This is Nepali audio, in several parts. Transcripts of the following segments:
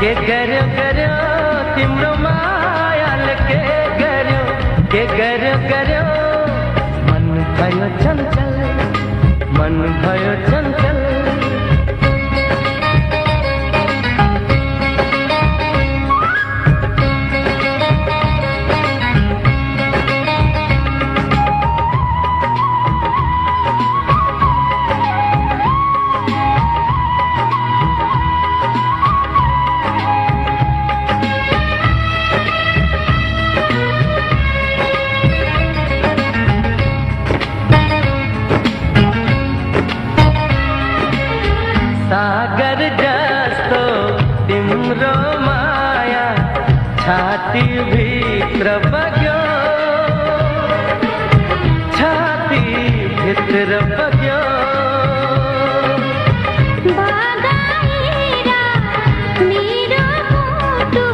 के गर्यो गर्यो तिम्रो मायाले के गर्यो मन भयो चञ्चल मन भयो चञ्चल सागर जस्तो तिम्रो माया छाती भित्र बग्यो छाती भित्र बग्यो बागाइरा मेरो मुटु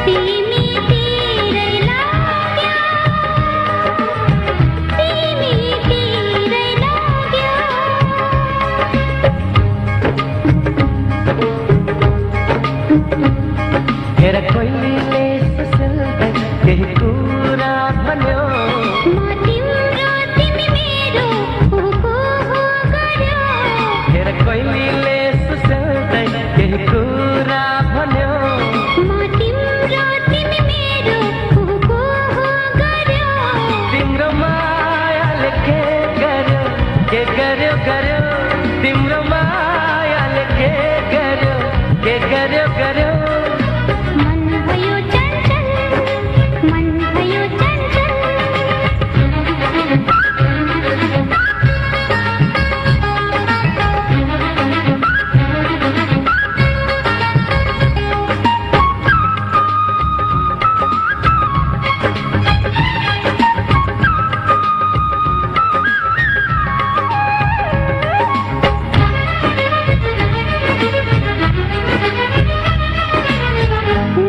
तिमीतिरै लाग्यो तिमीतिरै लाग्यो हेर कोइलीले सुसुल्दै केही कुरा भन्यो म तिम्रो तिमी मेरो हो गर्यो हेर कोइलीले सुसुल्दै केही कुरा भन्यो म तिम्रो तिमी मेरो हो गर्यो तिम्रो मायाले के गर्यो तिम्रो मायाले के गर्यो मन भयो चञ्चल मन भयो चञ्चल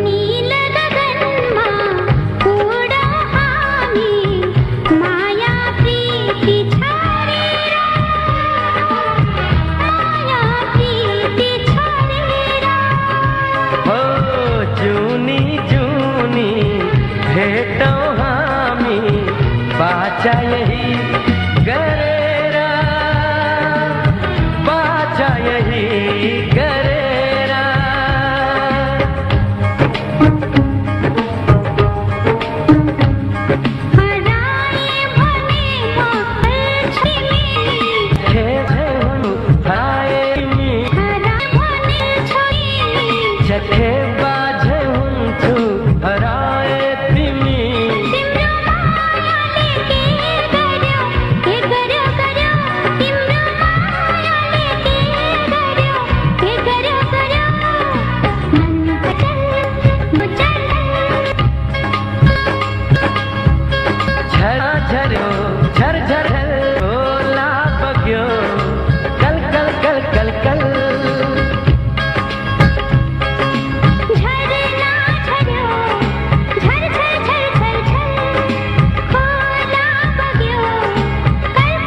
नील गगनमा उडौ हामी माया प्रीति छरेर हो जुनी जुनी भेटौ हामी बाचा यही गरेर बाचा यही गरेर हराए भने म अल्छिमी हराए तिमी हराए भने छोरी जखे बाझे हुन्छु हराए तिमी तिम्रो मायाले के गर्यो तिम्रो मायाले के गर्यो मन बचल झर्यो झर ओला बग्यो कल झरना झर्यो झर खोला बग्यो कल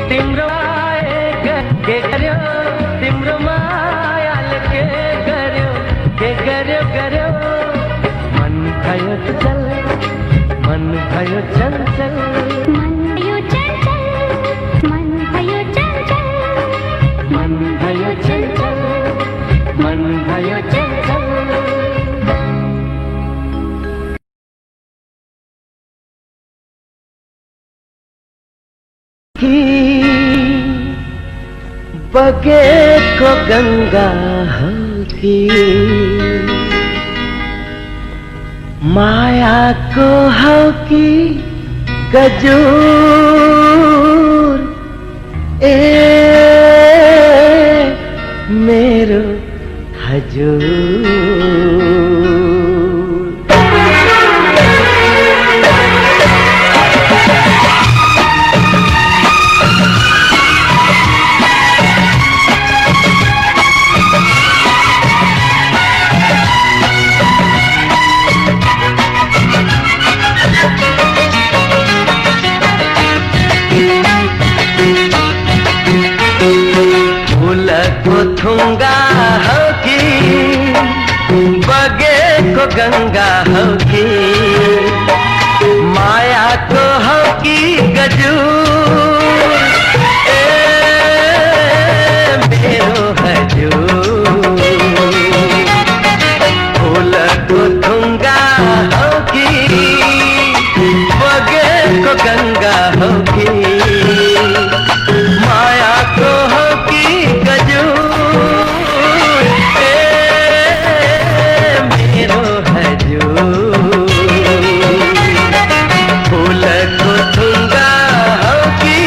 तिम्रो के गर्यो तिम्रो मायाले के गर्यो मन भयो चञ्चल मन भयो चञ्चल मन भयो चञ्चल मन भयो चञ्चल मन भयो चञ्चल मन भयो चञ्चल बगेको गङ्गा हो कि मायाको हो कि गजुर ए मेरो हजुर फूलको थुंगा होगी, बगे को गंगा होगी, माया को होगी गजूर, ए मेरो हजूर। फूल को थुंगा होगी, बगे को गंगा होगी, माया को होगी गजूर, ए मेरो हजूर। फूल को थुंगा होगी।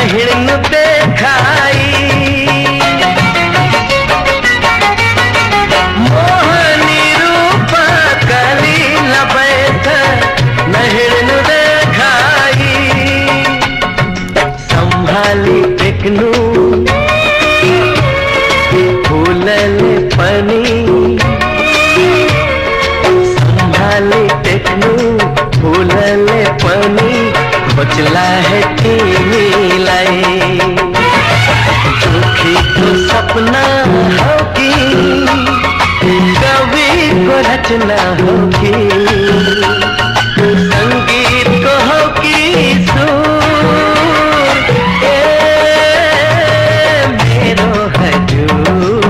हिरण देखाई, मोहनी रूप कलील बैठ न हिरण देखाई, संभाली टेकनू फूलले पनी, संभाली टेकनू फूलले पनी, बचला है मिलाई, दुखी तो सपना होगी, कवि को रचना होगी, संगीत को होगी सुर, ए मेरो हजूर।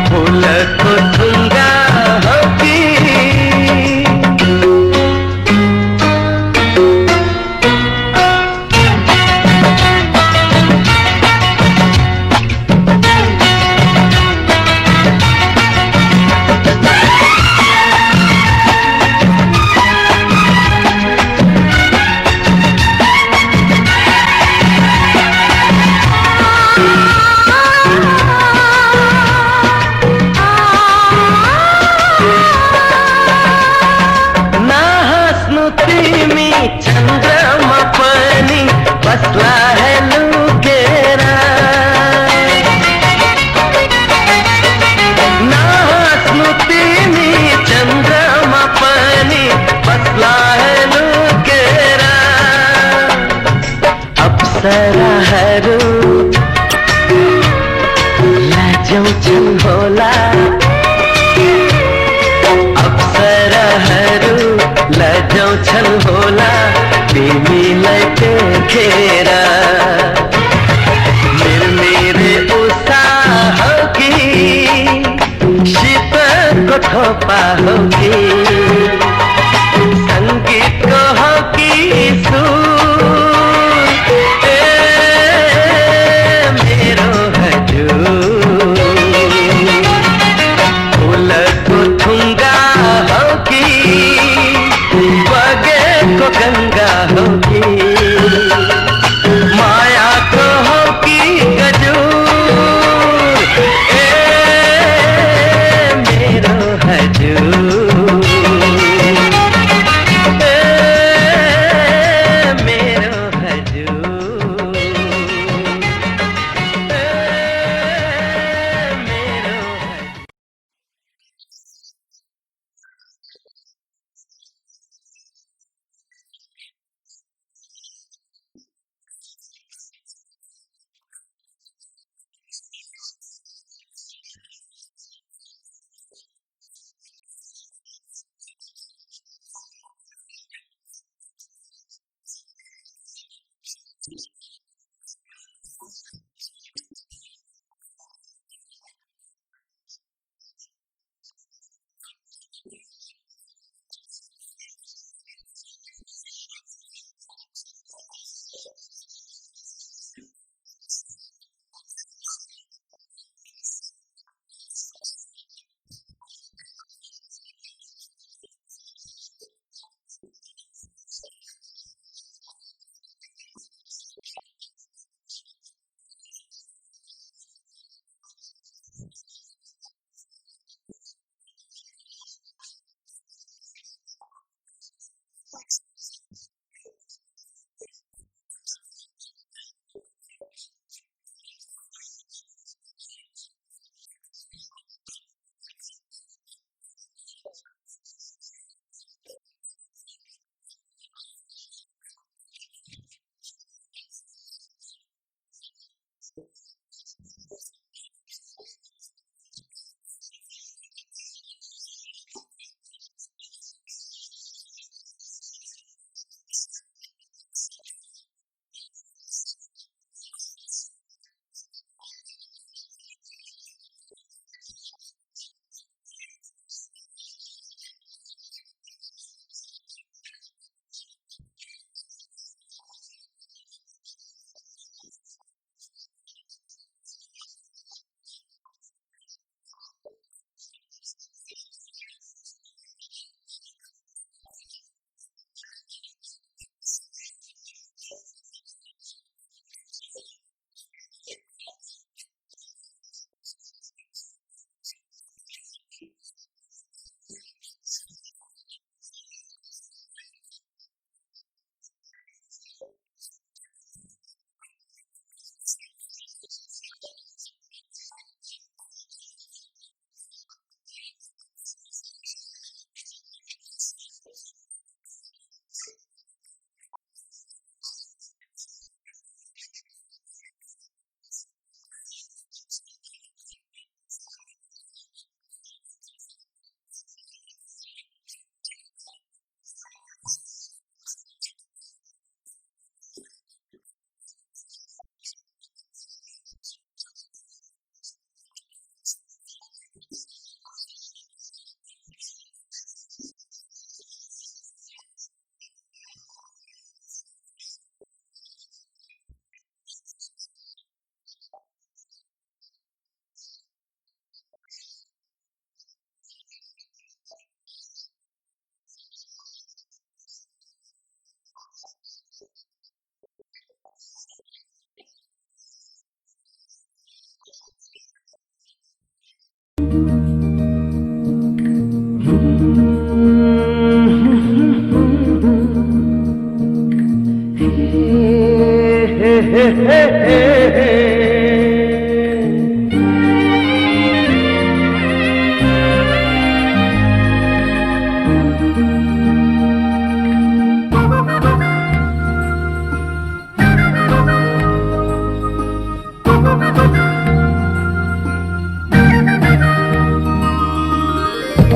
फूल को थुंगा होगी। चंद्रमा पानी बसला है लुकेरा, ना स्मृति में चंद्रमा पानी बसला है लुकेरा, अप्सरा हरू लाजम छन होला, अप्सरा हरू लजौ छल होला, प्रेमी लैते खेरा, मेरे उषा होगी, शीत को थोपा होगी, संगीत को होगी सुर, ए मेरो हजूर। फूल को थुंगा होगी, बगे को गंगा होगी, माया को होगी गजूर, ए मेरो हजूर, ए मेरो हजूर, ए मेरो हजूर।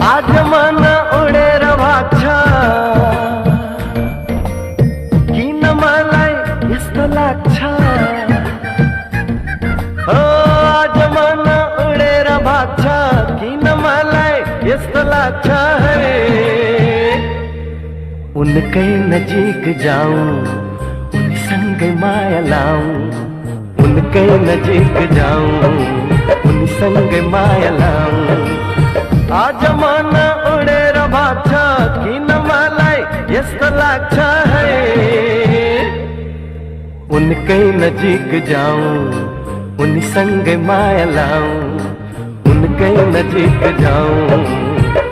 आज मन उडे रवाच्या की न मलाई यस्तो लाग्छ हो आज मन उडेर भाग्छ कि न मलाई यस्तो लाग्छ है उनकै नजिक जाऊं उनीसँगै माया लाऊं उनकै नजिक जाऊं उनीसँगै माया लाऊं आज मन उडेर भाग्छ किन मलाई यस्तो लाग्छ है उनकै नजिक जाऊं उनीसँगै माया लाऊं उनकै नजिक जाऊं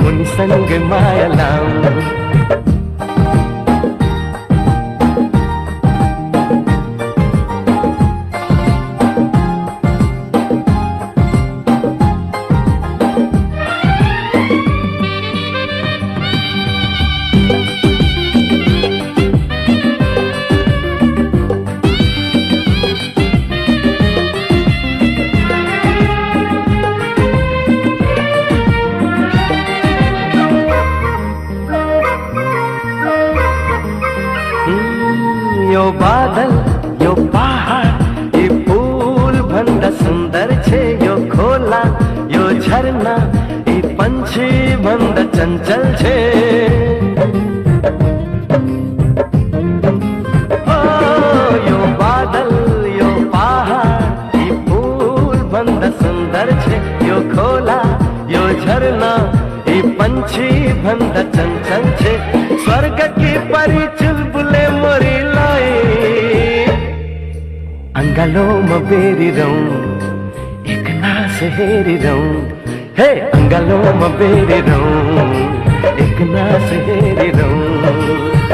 उनीसँगै माया लाऊं यो बादल यो पहाड ये फूल भन्दा सुन्दर छे यो खोला यो झरना ये पंछी भन्दा चंचल छे ओ यो बादल यो पहाड ये फूल भन्दा सुन्दर छे यो खोला यो झरना ये पंछी भन्दा चंचल छे स्वर्ग की परी चुलबुले मोरी अंगालो म बेरी रहूं एक नास हेरी रहूं हे अंगालो म बेरी रहूं एक नास हेरी रहूं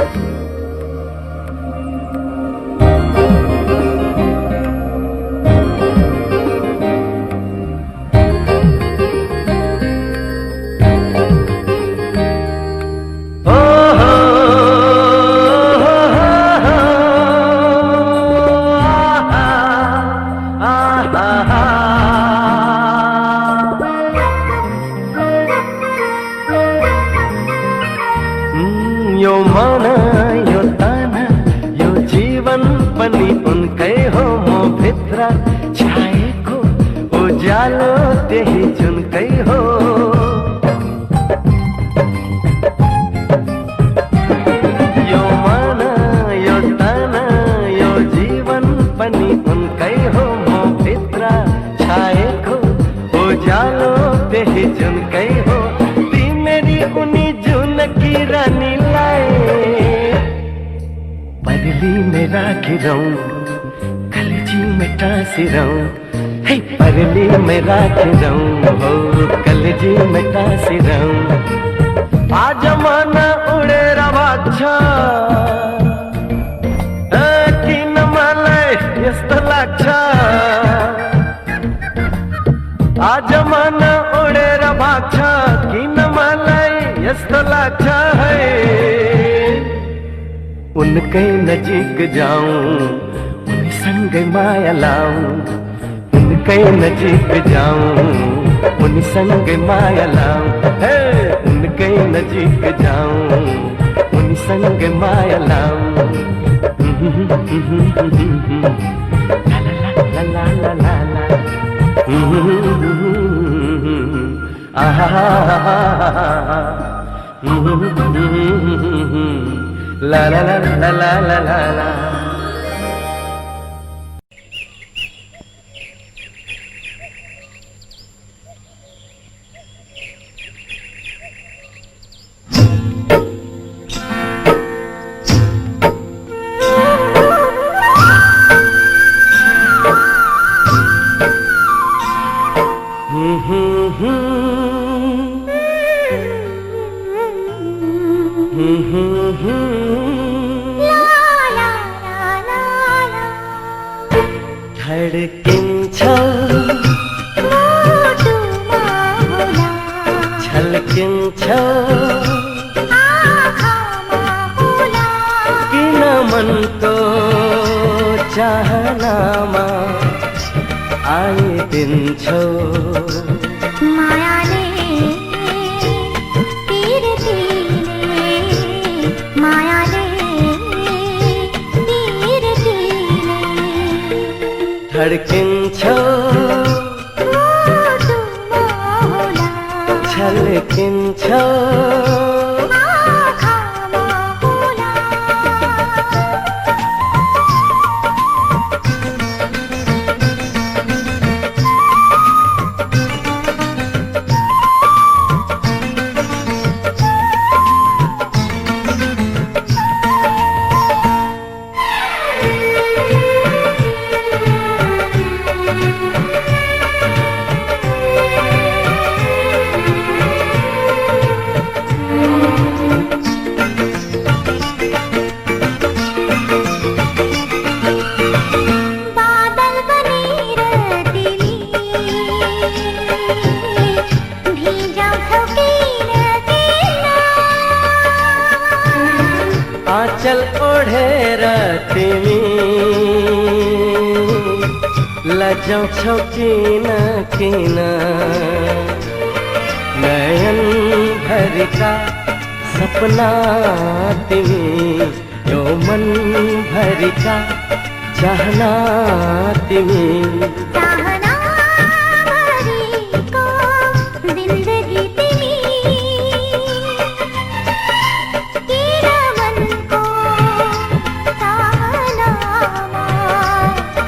यो मन यो तन यो जीवन पनि उनकै हो म भित्र छाएको उज्यालो त्यही जुनकै हो यो मन यो तन यो जीवन पनि उनकै हो म भित्र छाएको उज्यालो त्यही जुनकै हो तिमेरी उनी जुनकी रानी परली में राखी रहूं कलजी में टासी रहूं हे परली में राखी रहूं हो कलजी में टासी रहूं आज मन उडेर भाग्छ किन मलाई यस्तो लाग्छ आज मन उडेर भाग्छ किन मलाई यस्तो लाग्छ है उनकै नजिक जाऊं उनीसँगै माया लाऊं उनकै नजिक जाऊं उनीसँगै माया लाऊं हे उनकै नजिक जाऊं उनीसँगै माया लाऊं ला ला ला ला ला आहा la la la la la la la la धड्किन्छौ मुटुमा होला छल्किन्छौ आँखामा होला किन मनको चाहनामा आइदिन्छौ मायाले पिरतीले मायाले पिरतीले धड्किन्छौ मुटुमा होला छल्किन्छौ आँखामा होला बादल बनेर तिमी भिजाउँछौ किन किन आँचल ओढेर तिमी लजाउँछौ किन किन नयन भरिका सपना तिमी यो मन भरिका चाहना तिमी चाहना भरिको जिन्दगी तिमी किन मनको चाहनामा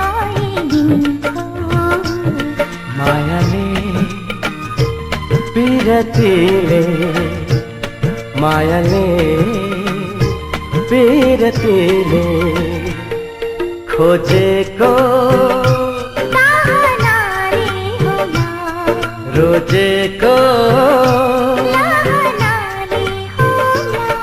आइदिन्छौ मायाले पिरतीले मायाले पिरतीले खोजेको चाहनाले होला रोजेको चाहनाले होला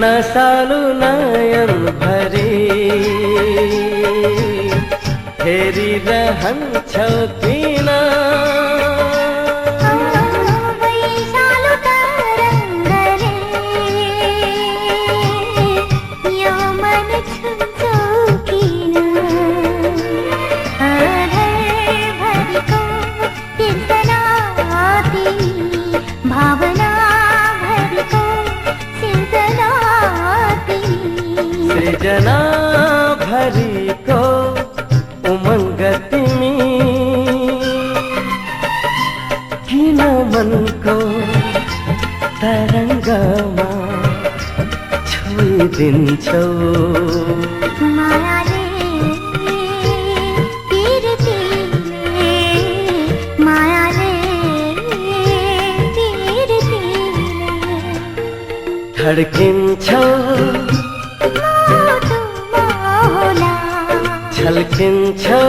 नसालु नयन भरी हेरिरहन्छौ किन वैशालु तरङ्गले यो मन छुन्छौ किन आधारभरिको सिर्जना तिमी भावना भरिको सिर्जना तिमी सृजना भरिको उमङ्ग तिमी किन मनको तरङ्गमा छोइदिन्छौ मायाले पिरतीले मायाले पिरतीले धड्किन्छौ मुटुमा होला छल्किन्छौ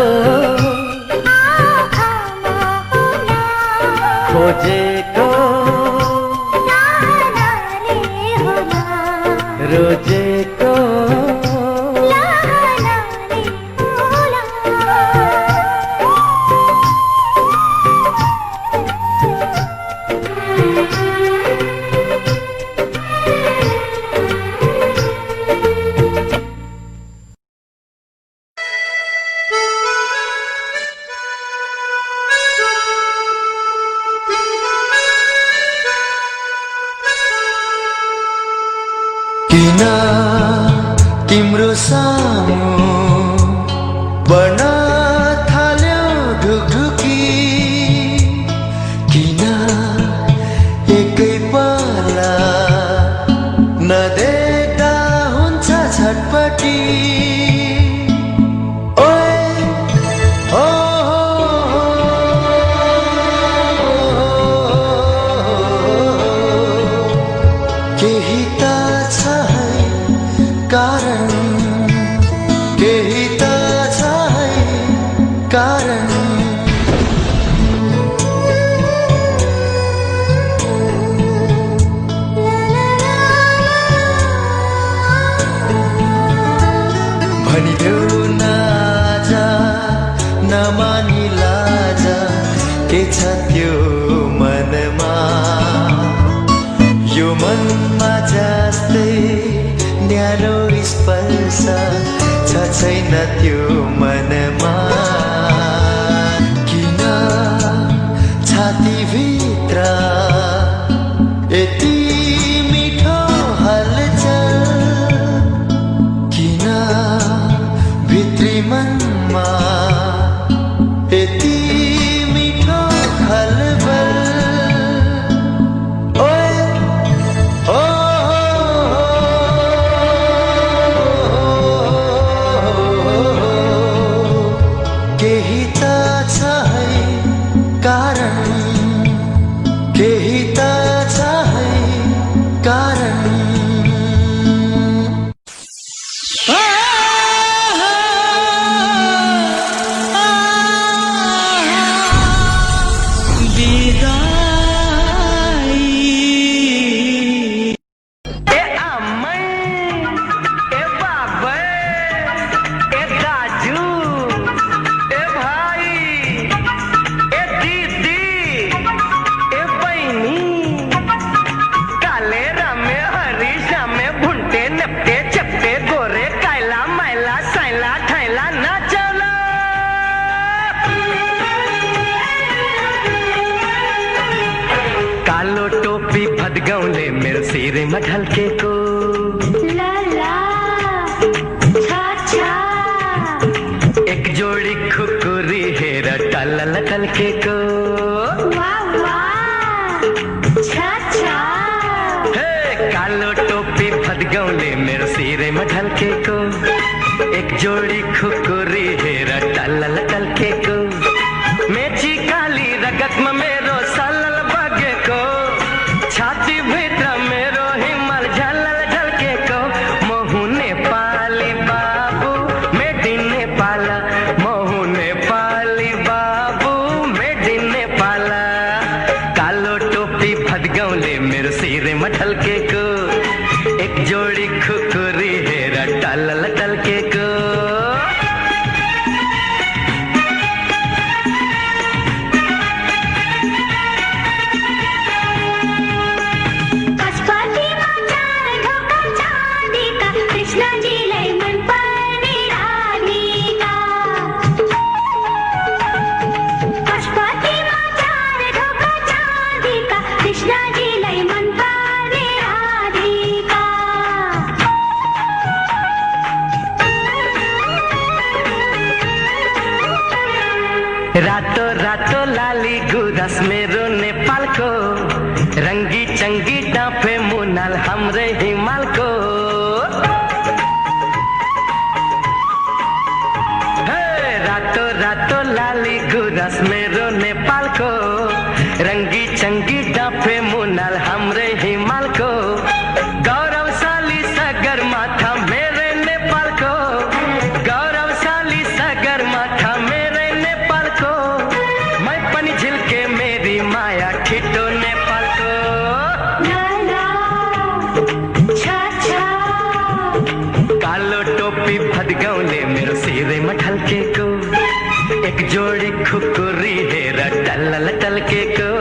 आँखामा होला खोजेको चाहनाले होला रोजेको चाहनाले होला किन तिम्रो सामु बढ्न थाल्यो ढुकढुकी किन एकै पाला नदेख्दा हुन्छ छटपटी ओए केही त छ है कारण भनिदेऊ न आज नमानी लाज के छ त्यो मनमा यो मनमा जस्तै न्यानो स्पर्श छ छैन त्यो मनमा किन छातीभित्र यति मिठो हलचल किन भित्री मनमा यति मिठो खलबल ओए ओ केही त छ है कारण केही त छ है कारण कालो टोपी भदगौले मेरो सिरे में ढलके को ला ला छा छा एक जोड़ी खुकुरी हेर टलल टलके को वाह वाह छा छा हे कालो टोपी भदगौले मेरो सिरे में ढलके को एक जोड़ी खुकुरी हेर टलल टलके को मेची काली रगत में मेरो सलल बगे को छाती भीतर मेरो हिमल झलल झलके को मोहुने पाली बाबू मेडिने पाला मोहुने पाली बाबू मेडिने पाला कालो टोपी भदगौले मेरो सिरे में ढलके को एक जोड़ी खुकुरी हेरा टलल टलके को रातो रातो लाली गुरस मेरो नेपाल को रंगी चंगी डाँफे मुनाल हमरे हिमाल को रातो रातो लाली गुरस मेरो नेपाल को रंगी चंगी डाँफे मुनाल हमरे हिमाल को गौरवशाली सगर माथा मेरे नेपाल को गौरवशाली सगर माथा मेरे नेपाल को मैं पनि झिल्के मेरी माया ठिटो नेपाल को ला ला छा छा कालो टोपी भदगौले मेरो सिरे में ढलके को एक जोड़ी खुकुरी हेरा टलल टलके को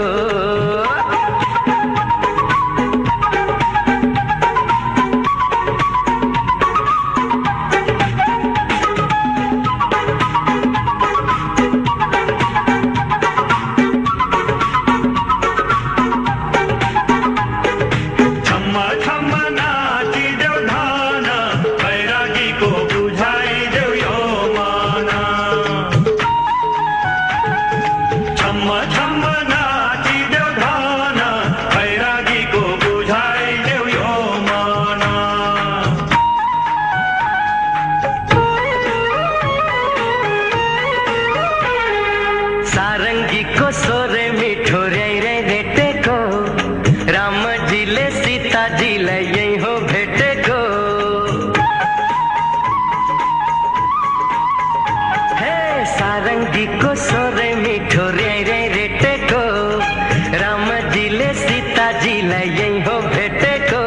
सारङ्गीको स्वरै मिठो र्याइ र्याइ रेटेको रामजीले सीताजीलाई यही हो भेटेको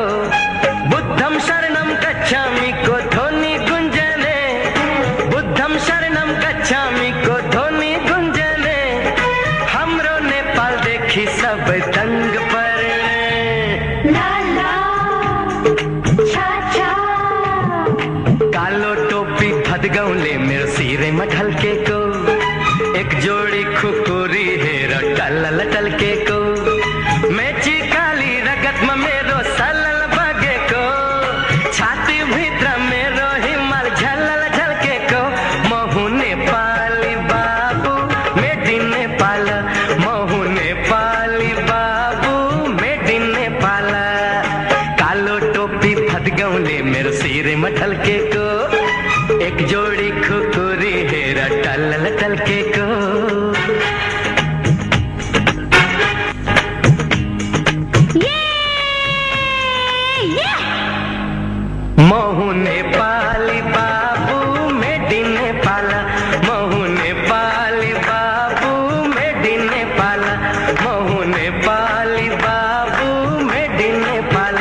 बुद्धम शरणम गच्छामीको ध्वनि गुन्जने बुद्धम शरणम गच्छामीको ध्वनि गुन्जने हाम्रो नेपालदेखि सबै दङ्ग पर्ने ला ला छा छा कालो टोपी फदगाउँले मेरो शिरैमा ढल्केको एक जोडी खुकुरी हेर टल्लल टल्केको मेची काली रगतमा मेरो सलल बगेको छाती भित्र मेरो हिमाल झलल झल्केको म हुँ नेपाली बाबु मेड इन नेपाल म हुँ नेपाली बाबु मेड इन नेपाल कालो टोपी फदगाउँले मेरो शिरैमा ढल्केको एक जोडी खुकुरी हेर टल्लल टल्केको म हुँ नेपाली बाबु मेड इन नेपाल म हुँ नेपाली बाबु मेड इन नेपाल म हुँ नेपाली बाबु मेड इन नेपाल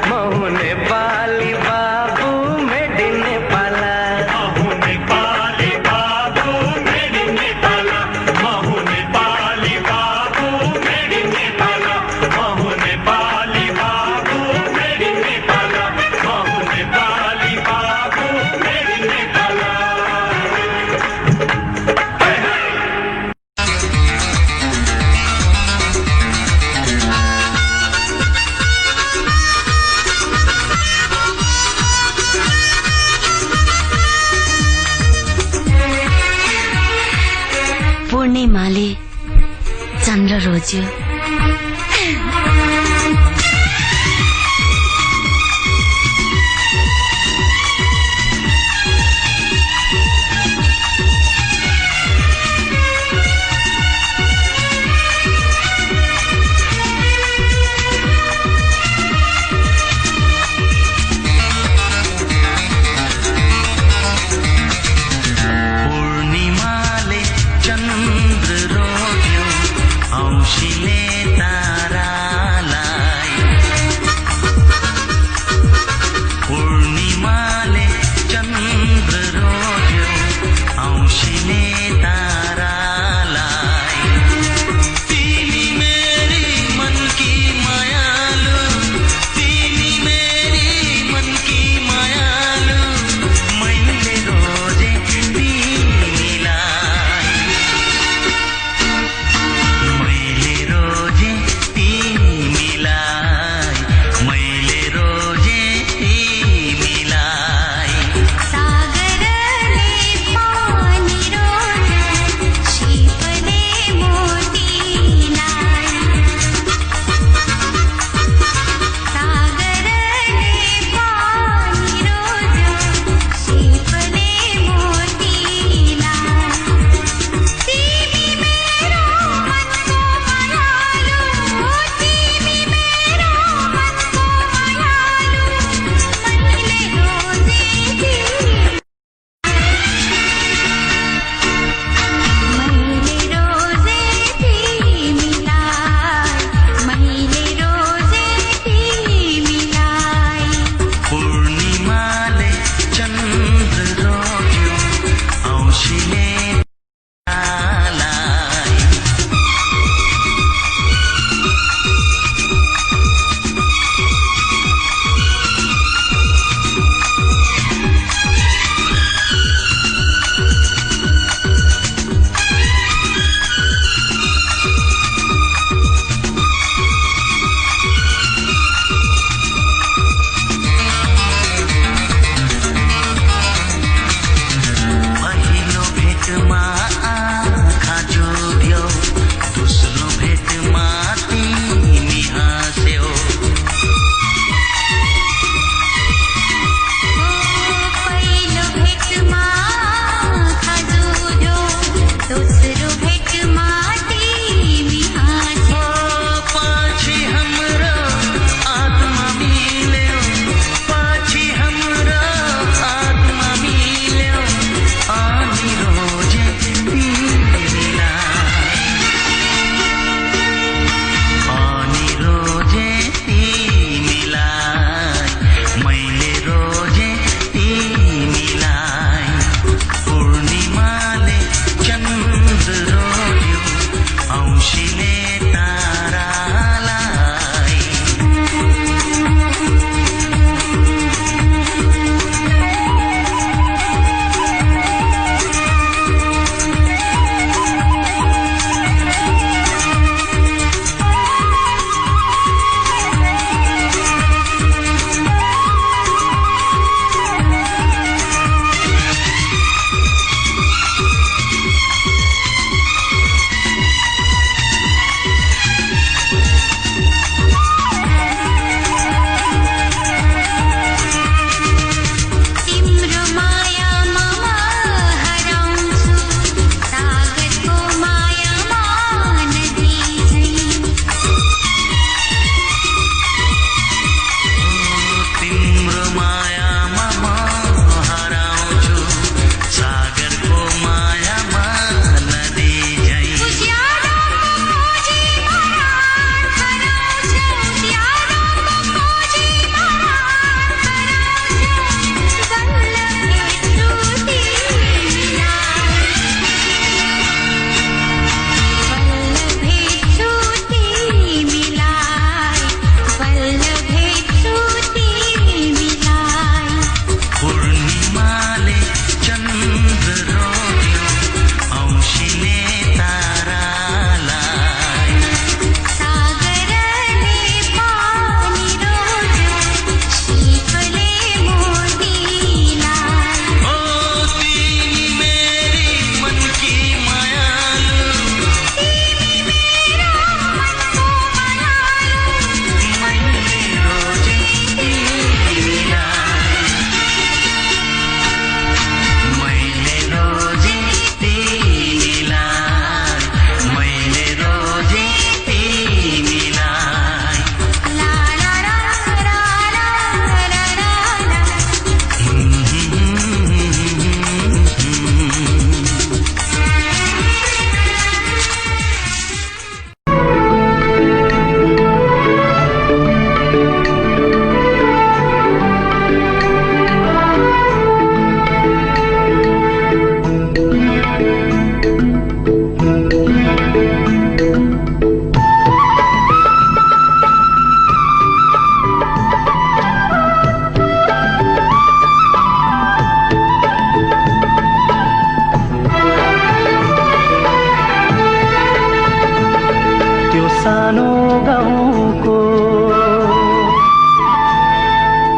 म हुँ नेपाली बाबु मेड इन नेपाल पूर्णिमाले चन्द्र रोज्यो पूर्णिमाले चन्द्र रोज्यो औँसीले तारा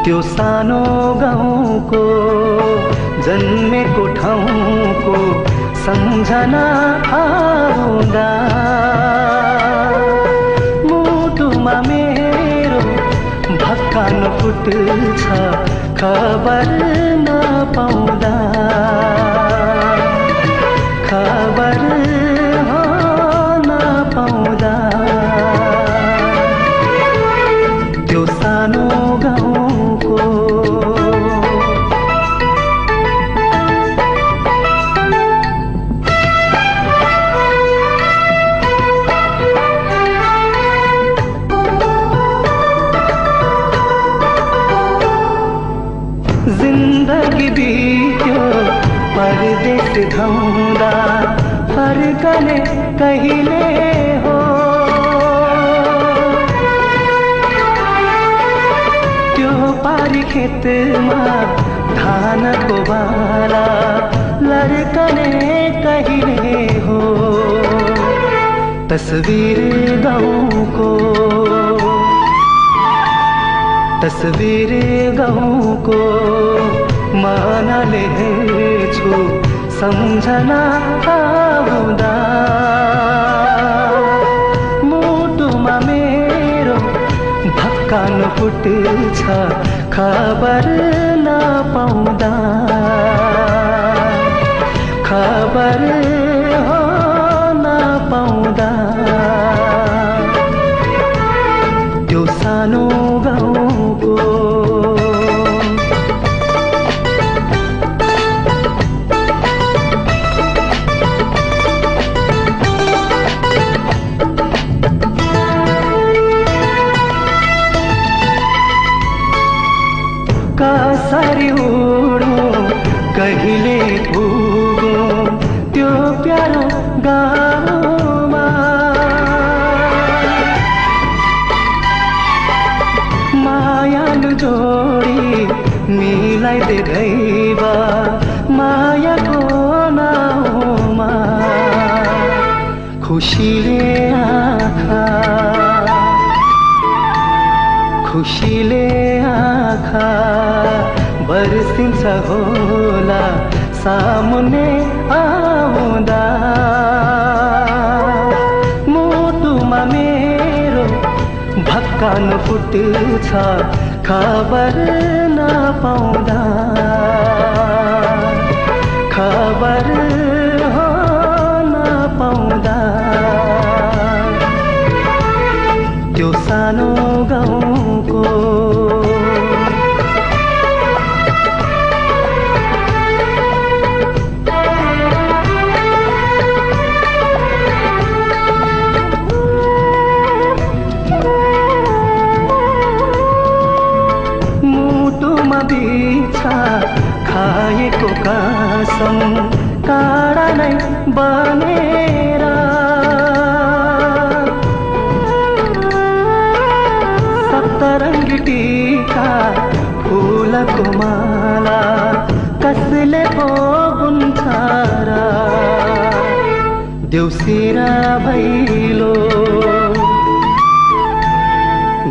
त्यो सानो गाउँको जन्मेको ठाउँको सम्झना आउँदा मुटुमा मेरो भक्कान फुट्छ खबर नपाउँदा खबर नपाउँदा त्यो सानो गाउँको जिन्दगी बित्यो परदेश धाउँदा फर्कने कहिले हो त्यो पारी खेतमा धानको बाला लड्कने कहिले हो तस्बिर गाउँको तस्बिर गाउँको मनाले हेर्छु सम्झना आउँदा मुटुमा मेरो भक्कान फुट्छ खबर नपाउँदा खबर नपाउँदा त्यो सानो गाउँको कसरी उडौँ कहिले पुगौँ त्यो प्यारो गाउँमा मायालु जोडी मिलाइदे दैव मायाको नाउँमा खुसीले आँखा खुसीले आँखा बर्सिन्छ होला सामुने आउँदा मुटुमा मेरो भक्कान फुट्छ खबर नपाउँदा खबर नपाउँदा त्यो सानो गाउँको बिछा खाएको कसम काँडा नै बनेर सप्तरङ्गी टीका फुलको माला कसले पो बुन्छ र देउसिरा भैलो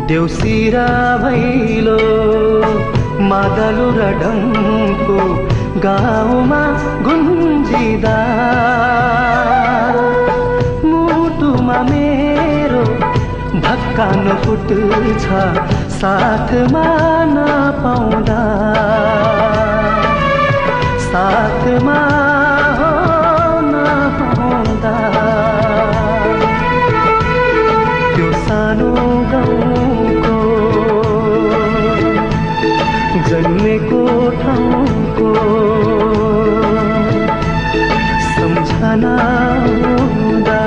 देउसिरा भैलो मादलु र डङ्को गाउँमा गुन्जिदा मुटुमा मेरो भक्कान फुट्छ साथमा नपाउँदा साथमा नपाउँदा त्यो सानो गाउँको जन्मेको ठाउँको सम्झना आउँदा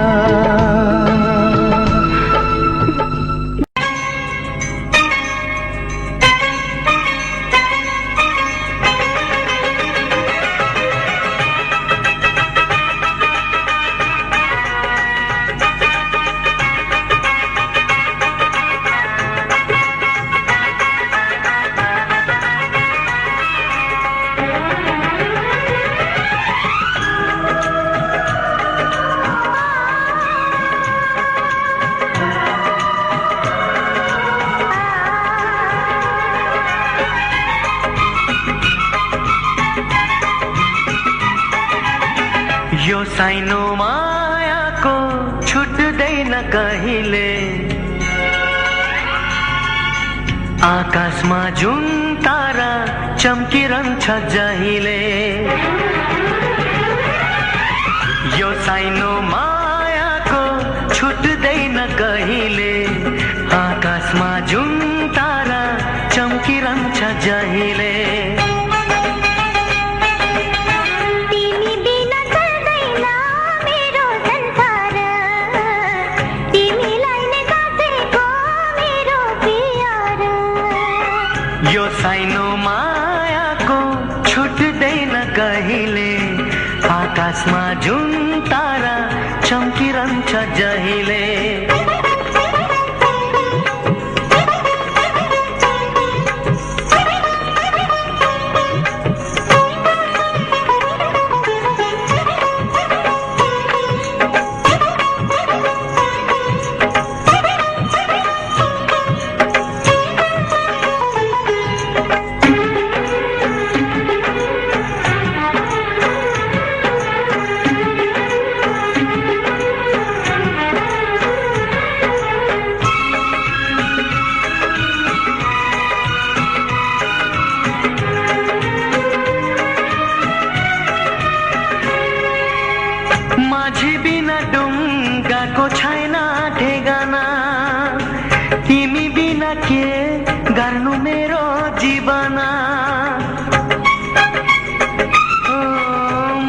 यो साइनो मायाको छुट्दैन कहिले, आकाशमा जुन तारा चम्किरहन्छ जहिले। यो साइनो मायाको छुट्दैन कहिले, आकाशमा जुन तारा चम्किरहन्छ जहिले। यो साइनो मायाको छुट्दैन कहिले, आकाशमा जुन तारा चम्किरहन्छ जहिले। माझी बिना डुङ्गाको छैन ठेगाना, तिमी बिना के गर्नु मेरो जीवना। ओ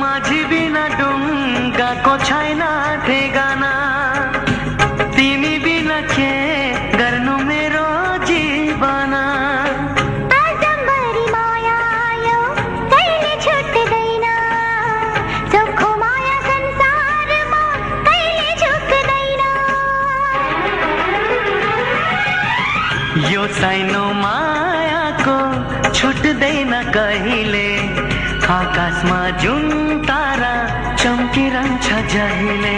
माझी बिना डुङ्गाको छैन ठेगाना, तिमी बिना के गर्नु मेरो जीवना। यो साइनो मायाको छुट्दैन कहिले, आकाशमा जुन तारा चम्किरहन्छ जहिले।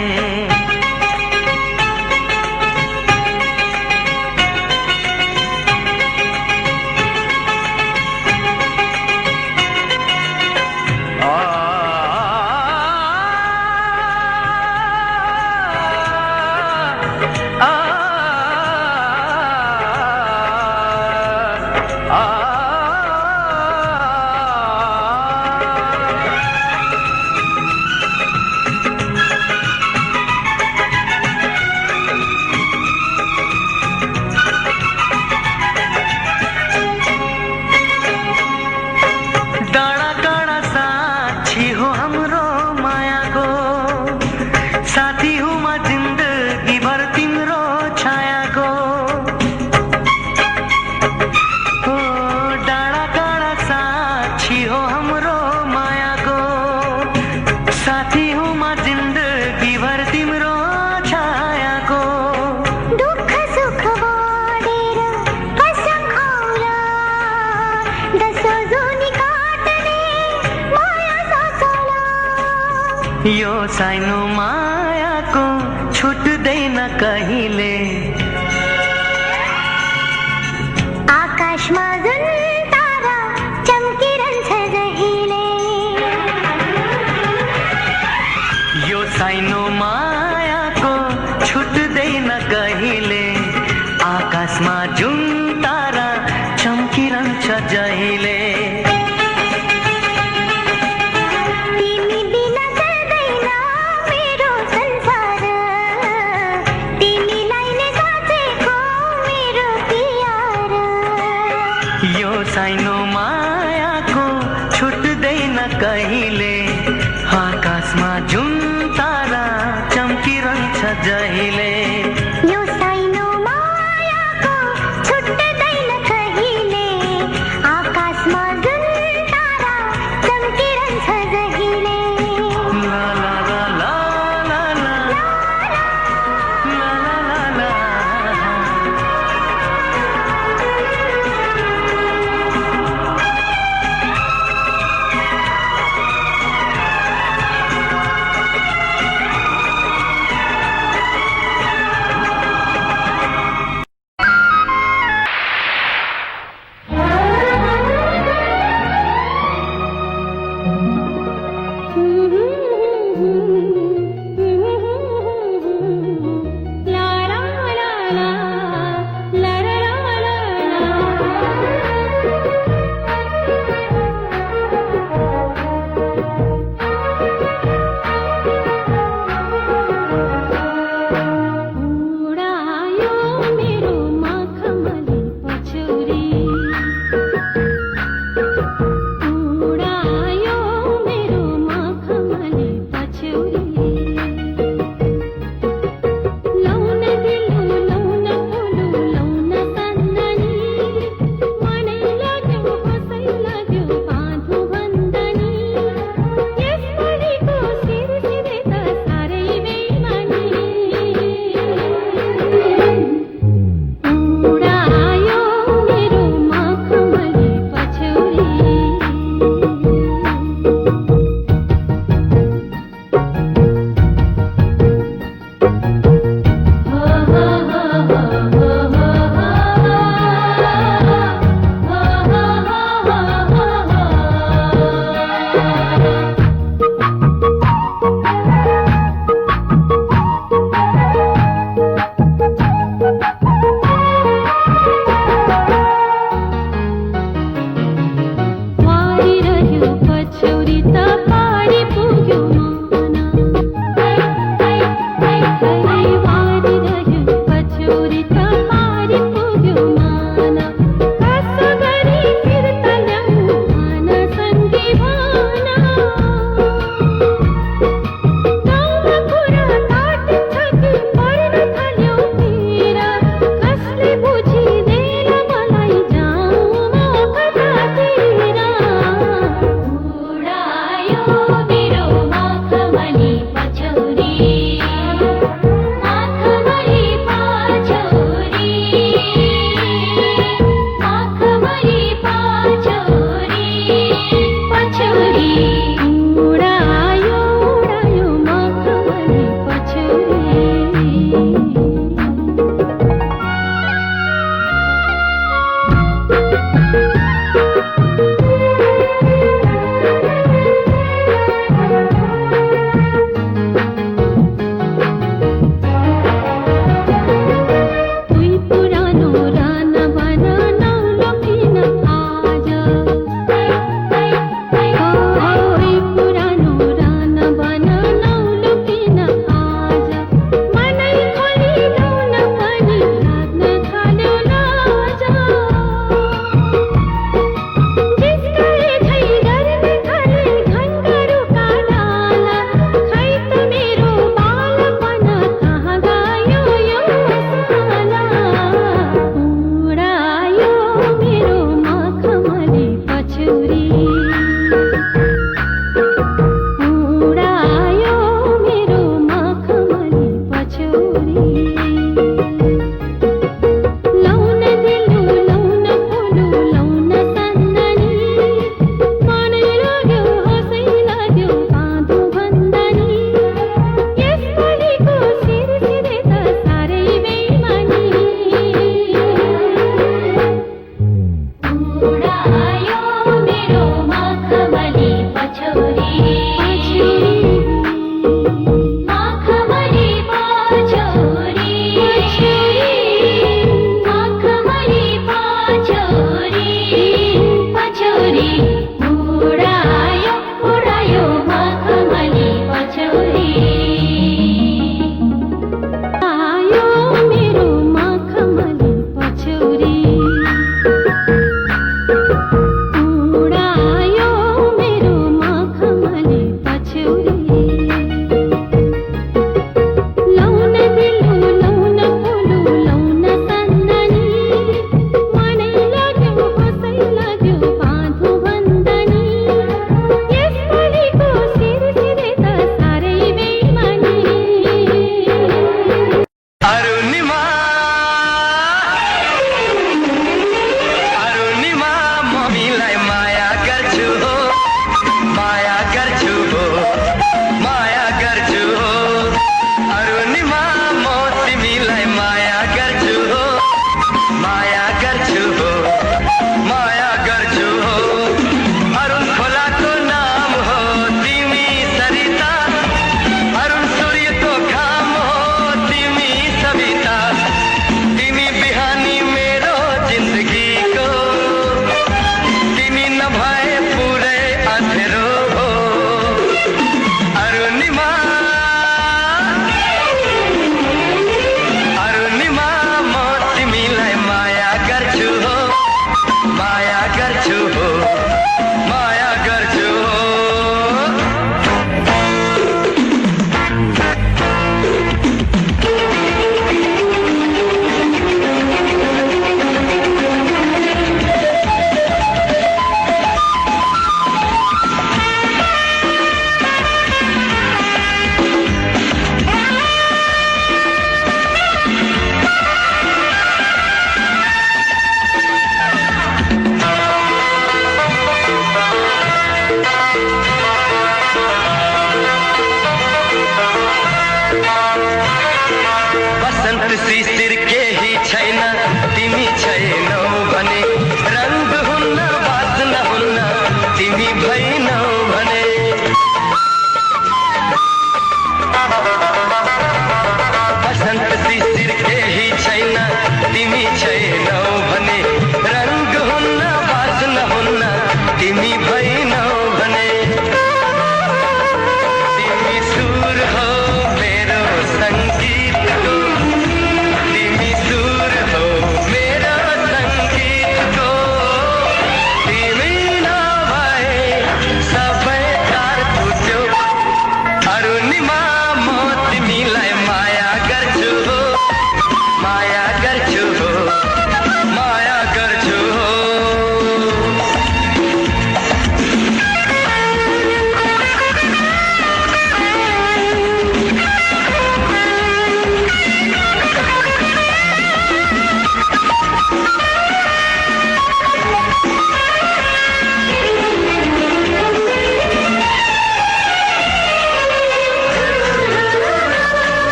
साथी हूँ म जिन्दगी भर तिम्रो छायाको। ओ डाँडा काँडा साक्षी हो हाम्रो मायाको, साथी हूँ म जिन्दगी भर तिम्रो छायाको। दुःख सुख बाँडेर कसम खाउला, दसो जुनी काट्ने माया ससला। यो साइनो मायाको छुट्दैन कहिले, आकाशमा जुन तारा चम्किरहन्छ जहिले। यो साइनो मायाको छुट्दैन कहिले, आकाशमा जुन तारा चम्किरहन्छ जहिले। यो साइनो मायाको छुट्दैन कहिले, आकाशमा जुन तारा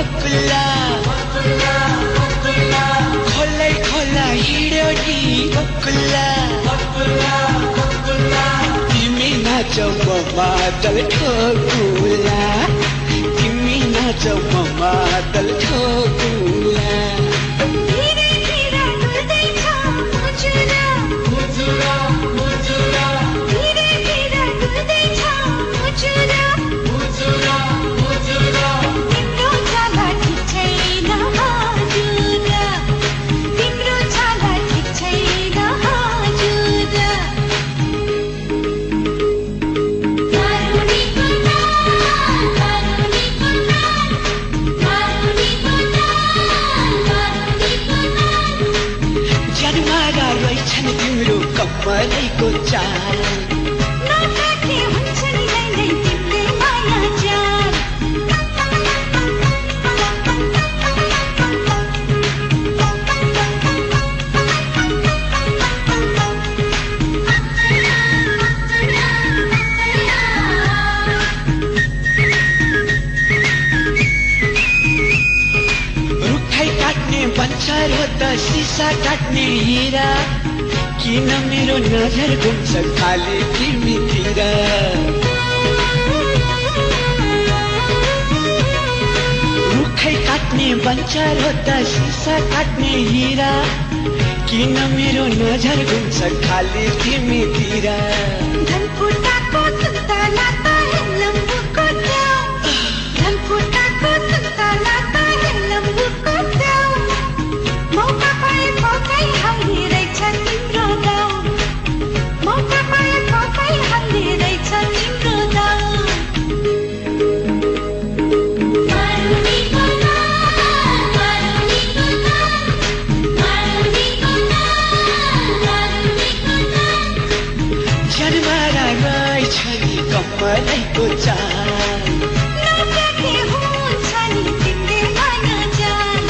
बकुल्ला खोलै खोला हिँड्यो नि बकुल्ला तिमी नाचौ म मादल ठोकुला तिमी नाचौ म मादल ठोकुला कमलैको चाल नराखे हुन्छ नि नै तिमीले माया जान रुखै काट्ने बन्चर हो त सिसा काट्ने हिरा किन मेरो नजर घुम्छ खाली तिमीतिर रुखै काट्ने बन्चर हो त सिसा काट्ने हिरा किन मेरो नजर घुम्छ खाली तिमीतिर धनकुटाको सुन्तला त हेलम्बुको च्याउ धनकुटाको सुन्तला त हेलम्बुको च्याउ मौका पाए पकाइ हाल्ने रहेछ तिम्रो दाउ मौका पाए पकाइ हाल्ने रहेछ तिम्रो दाउ जनमारा रहेछ नि कमलैको चाल नराखे हुन्छ नि तिमीले माया जान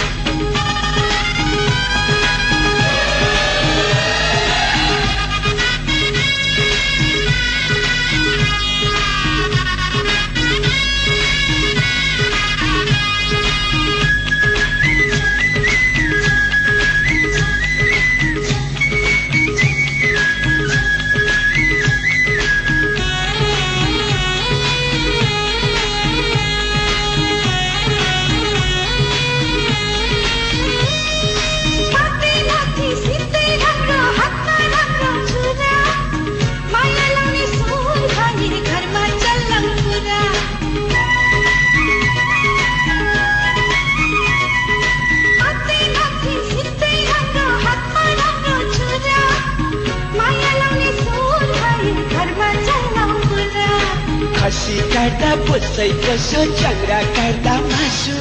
खसी काट्दा पुच्छैको छ चङ्रा काट्दा मासु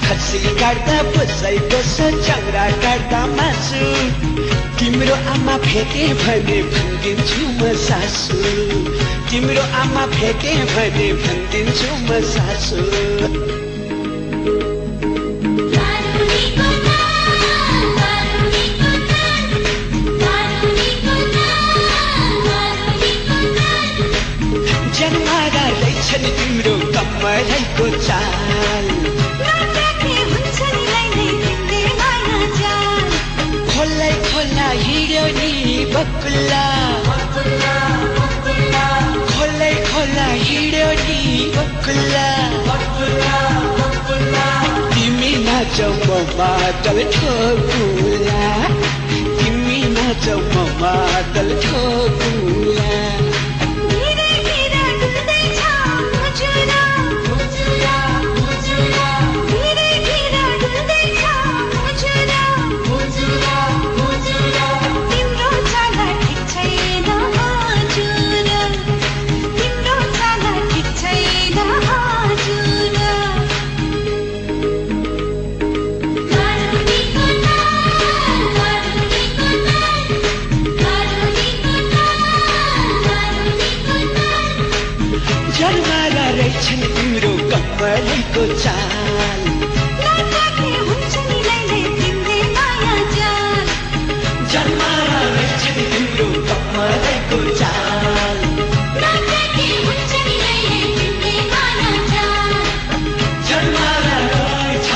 खसी काट्दा पुच्छैको छ चङ्रा काट्दा मासु तिम्रो आमा भेटे भने भनिदिन्छु म सासु तिम्रो आमा भेटे भने भनिदिन्छु म सासु जनमारा रहेछ नि तिम्रो कमलैको चाल नराखे हुन्छ नि नै तिमीले माया जान खोलै खोला हिँड्यो नि बकुल्ला खोलै खोला हिँड्यो नि बकुल्ला तिमी नाचौ म मादल ठोकुला तिमी नाचौ म मादल ठोकुला जनमारा रहेछ नि तिम्रो कमलैको चाल नराखे हुन्छ नि नै तिमीले माया जान जनमारा रहेछ नि तिम्रो कमलैको चाल नराखे हुन्छ नि नै तिमीले माया जान जनमारा रहेछ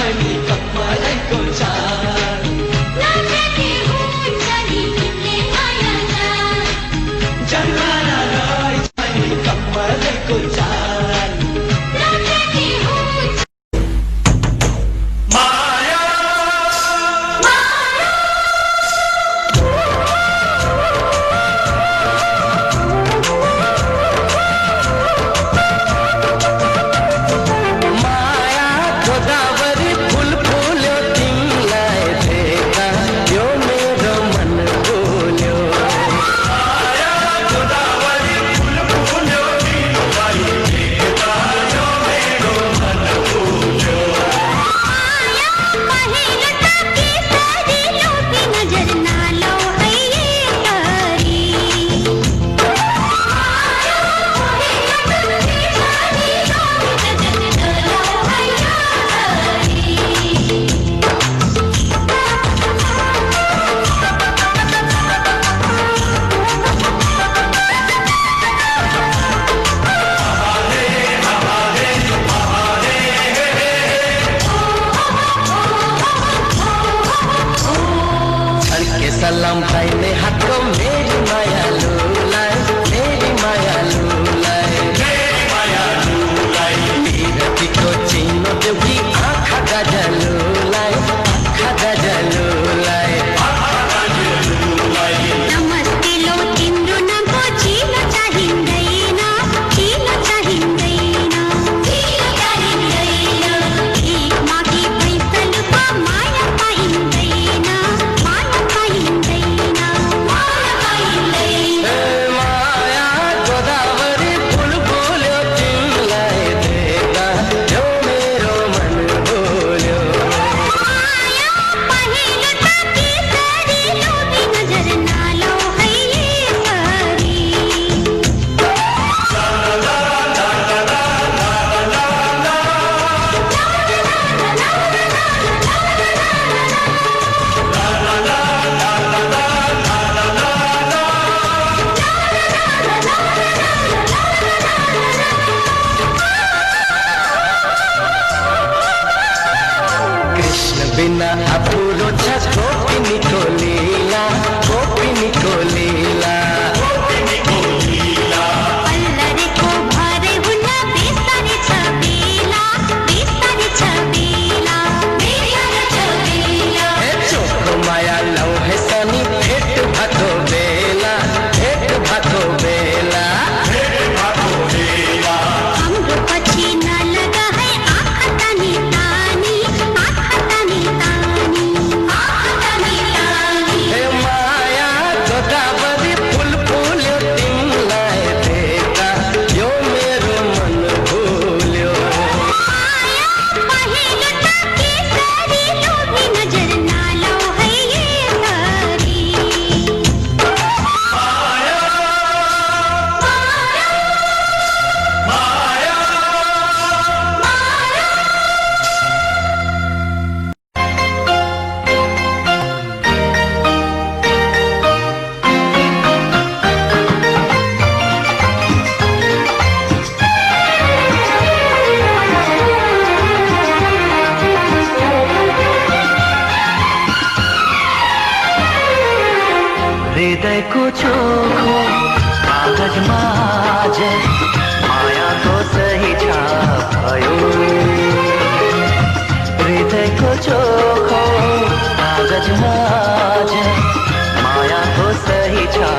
इच्छा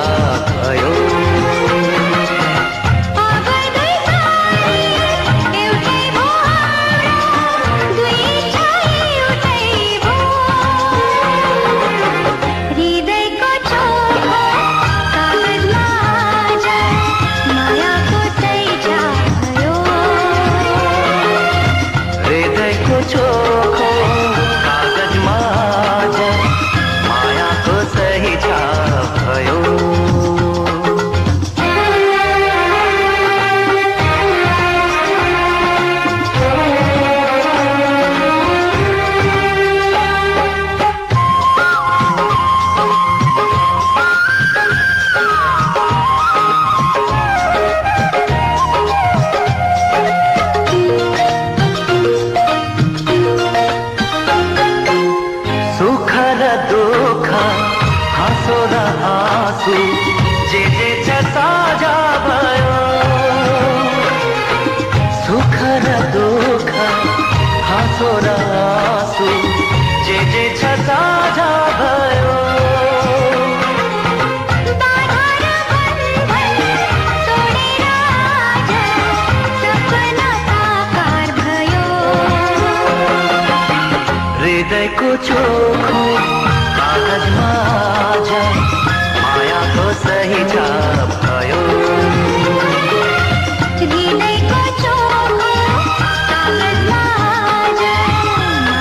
भयो हृदयको चोखो कागजमा आज मायाको सही छाप भयो हृदयको चोखो कागजमा आज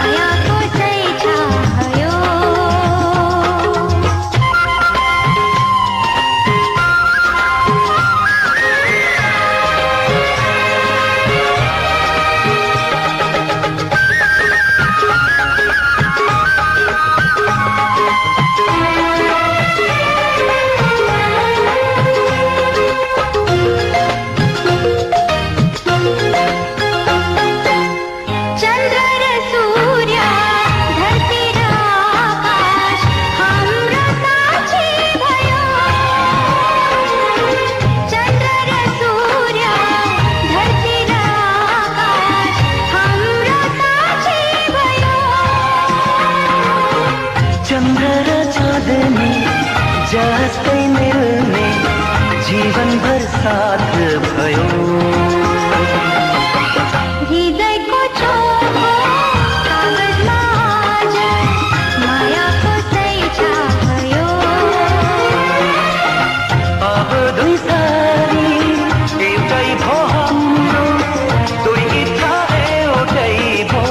मायाको सही छाप भयो जस्तै मिल्ने जीवन भर साथ भयो हृदयको चोखो कागजमा आज मायाको सही छाप भयो अब दुई सारी एउटै भो हाम्रो दुई इच्छा एउटै भो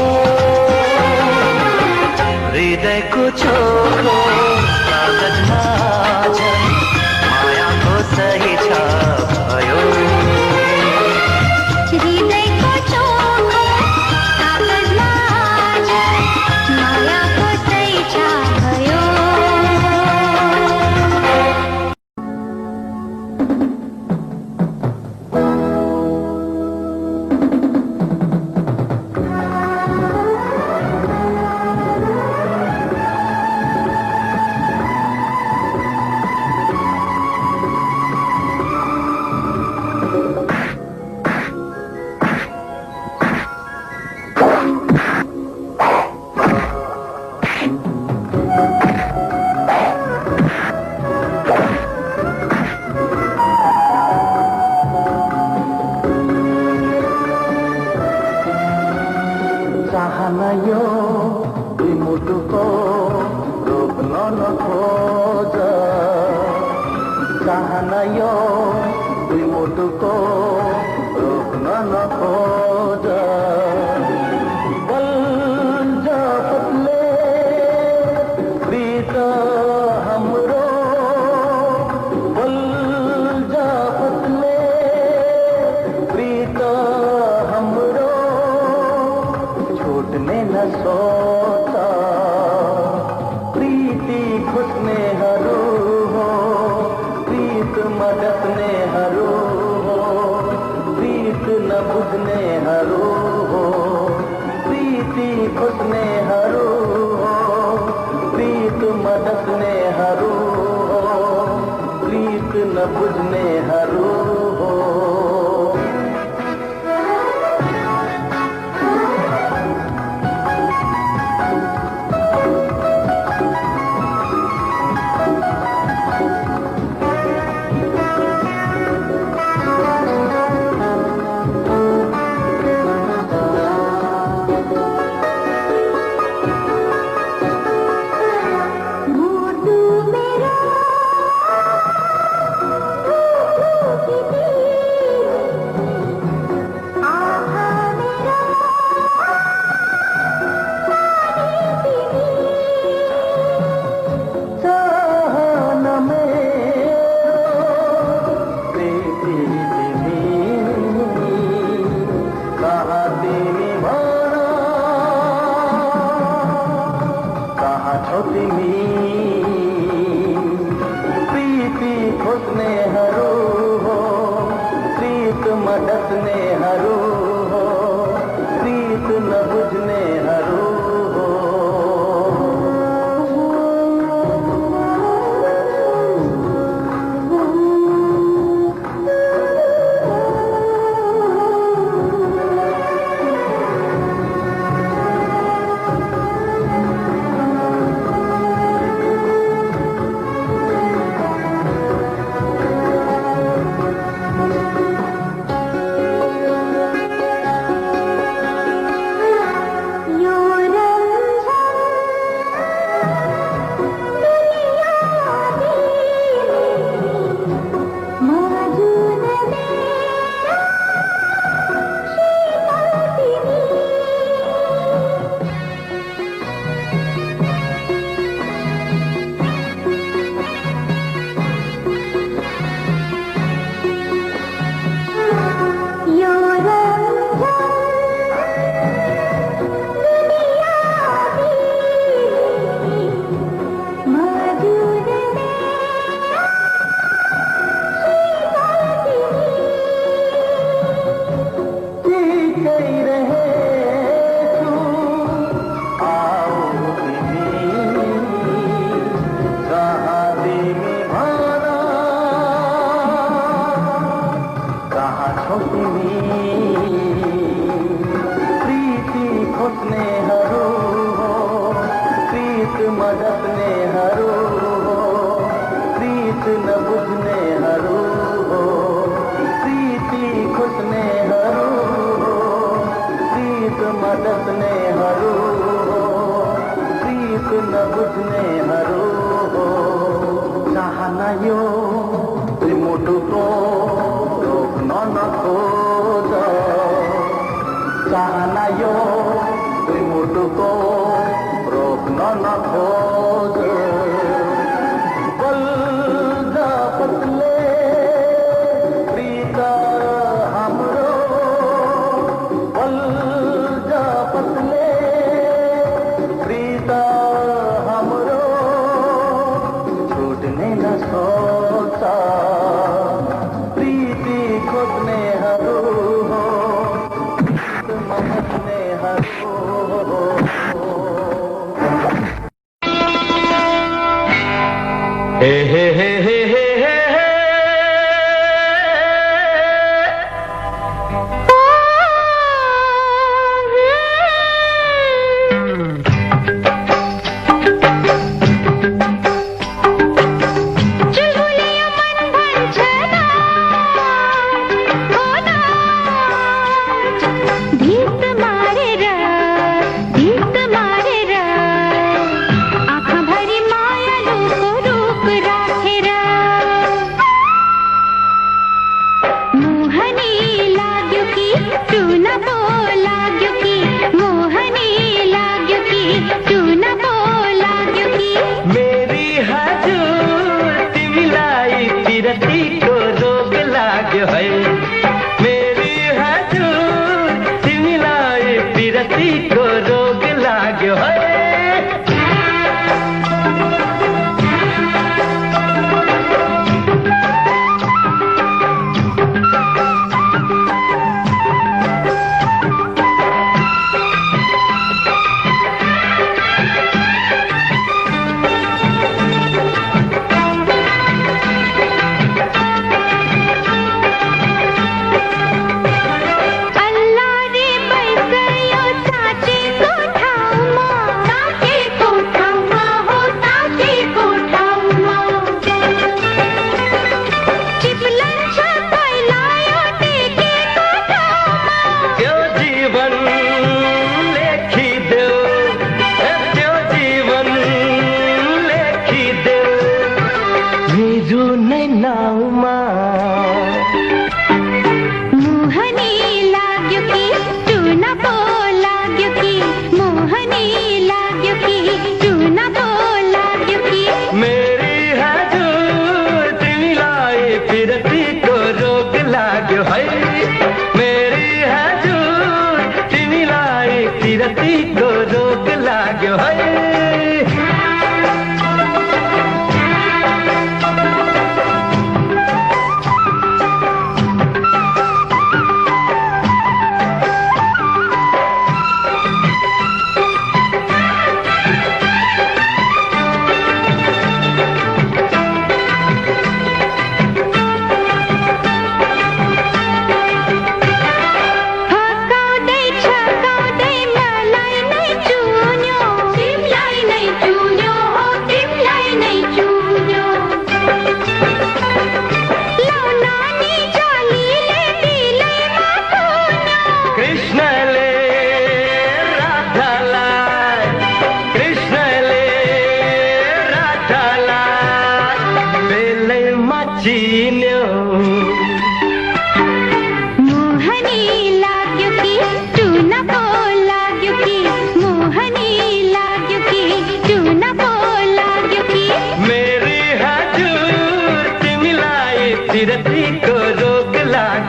हृदयको चोखो कागजमा सही छाप भयो हृदयको चोखो कागजमा आज मायाको सही छाप भयो चाहना यो दुई मुटुको रोक्न नखोज चाहना यो दुई मुटुको रोक्न नखोज बल्झ फुट्ने प्रीत हाम्रो बल्झ फुट्ने प्रीत हाम्रो छुट्ने न सोचा प्रीति खुट्नेहरू हो प्रीत मडक्नेहरू हो प्रीत न बुझ्नेहरू हो प्रीति खुट्नेहरू हो प्रीत मडक्नेहरू हो प्रीत न बुझ्नेहरू हो कहाँ तिमी भन कहाँ छौ तिमी प्रीति खोज्नेहरू हो प्रीतमा डस्नेहरू हो प्रीत नबुझ्नेहरू हो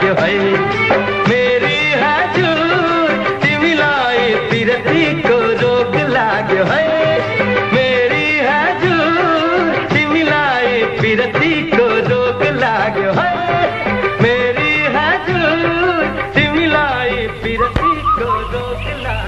लाग्यो है मेरी हजुर तिमीलाई पिरतीको रोग लाग्यो है मेरी हजुर तिमीलाई पिरतीको रोग लाग्यो है मेरी हजुर तिमीलाई पिरतीको रोग लाग्यो